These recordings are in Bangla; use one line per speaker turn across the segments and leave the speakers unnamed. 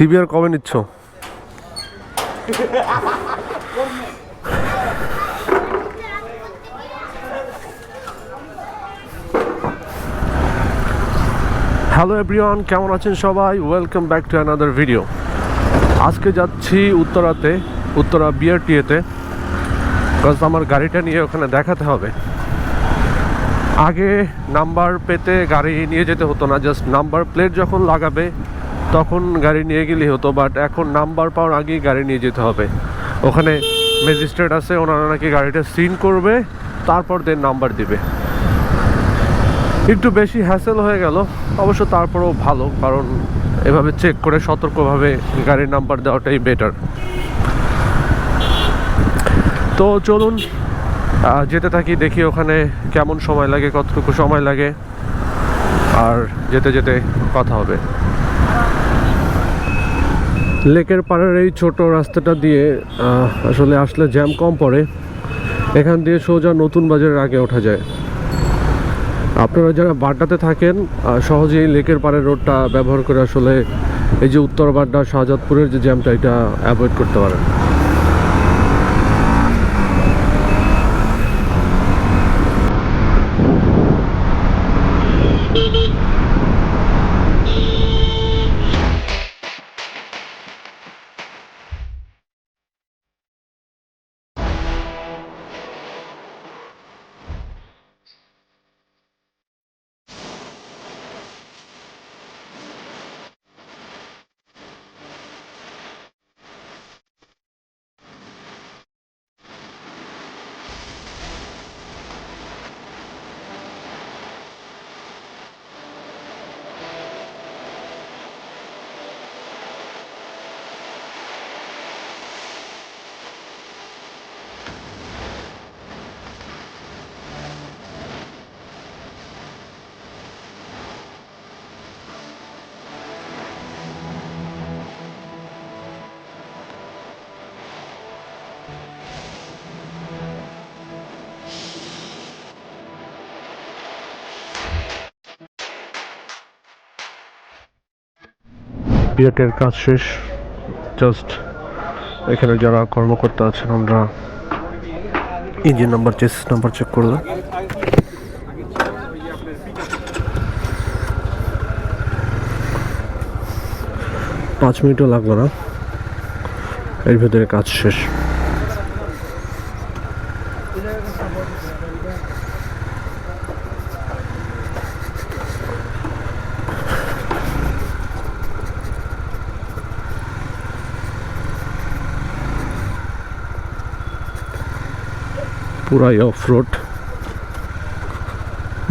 সিবিআর কবে নিচ্ছ? হ্যালো এভরিওয়ান, কেমন আছেন সবাই? Welcome back to another video. আজকে যাচ্ছি উত্তরা বিআরটিএতে, বিকজ আমার গাড়িটা নিয়ে ওখানে দেখাতে হবে। আগে নাম্বার পেতে গাড়ি নিয়ে যেতে হতো না, জাস্ট নাম্বার প্লেট যখন লাগাবে তখন গাড়ি নিয়ে গেলেই হতো। বাট এখন নাম্বার পাওয়ার আগেই গাড়ি নিয়ে যেতে হবে। ওখানে ম্যাজিস্ট্রেট আছে, ওনারা নাকি গাড়িটা সিন করবে, তারপর দেন নাম্বার দিবে। একটু বেশি হ্যাসেল হয়ে গেল, অবশ্য তারপরেও ভালো, কারণ এভাবে চেক করে সতর্কভাবে গাড়ির নাম্বার দেওয়াটাই বেটার। তো চলুন যেতে থাকি, দেখি ওখানে কেমন সময় লাগে, কতটুকু সময় লাগে, আর যেতে যেতে কথা হবে। লেকের পাড়ের এই ছোট রাস্তাটা দিয়ে আসলে আসলে জ্যাম কম পড়ে। এখান দিয়ে সোজা নতুন বাজারের আগে ওঠা যায়। আপনারা যারা বাড্ডাতে থাকেন সহজেই লেকের পাড়ের রোডটা ব্যবহার করে আসলে এই যে উত্তর বাড্ডা শাহজাদপুরের যে জ্যামটা, এটা অ্যাভয়েড করতে পারেন। বিআরটির কাজ শেষ, জাস্ট এখানে যারা কর্মকর্তা আছেন আমরা ইঞ্জিন নাম্বার চেক করলাম। 5 মিনিটও লাগলো না, এর ভিতরে কাজ শেষ। পুরাই অফ রোড,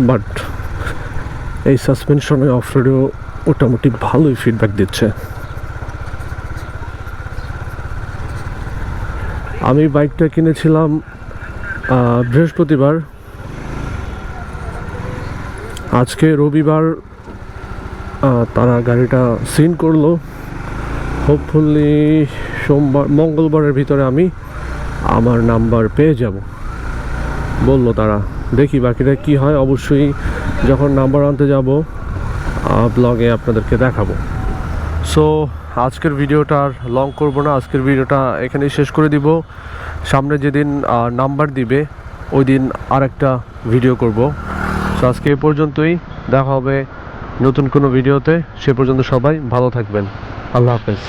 বাট এই সাসপেনশনে অফ রোডেও মোটামুটি ভালোই ফিডব্যাক দিচ্ছে। আমি বাইকটা কিনেছিলাম বৃহস্পতিবার, আজকে রবিবার তারা গাড়িটা সিন করলো। হোপফুলি মঙ্গলবারের ভিতরে আমি আমার নাম্বার পেয়ে যাব বললো তারা। দেখি বাকিটা কি হয়, অবশ্যই যখন নাম্বার আনতে যাব ব্লগে আপনাদেরকে দেখাবো। সো আজকের ভিডিওটা আর লং করব না, আজকের ভিডিওটা এখানেই শেষ করে দিব। সামনে যেদিন নাম্বার দিবে ওই দিন আরেকটা ভিডিও করব। সো আজকে এ পর্যন্তই, দেখা হবে নতুন কোনো ভিডিওতে। সে পর্যন্ত সবাই ভালো থাকবেন। আল্লাহ হাফেজ।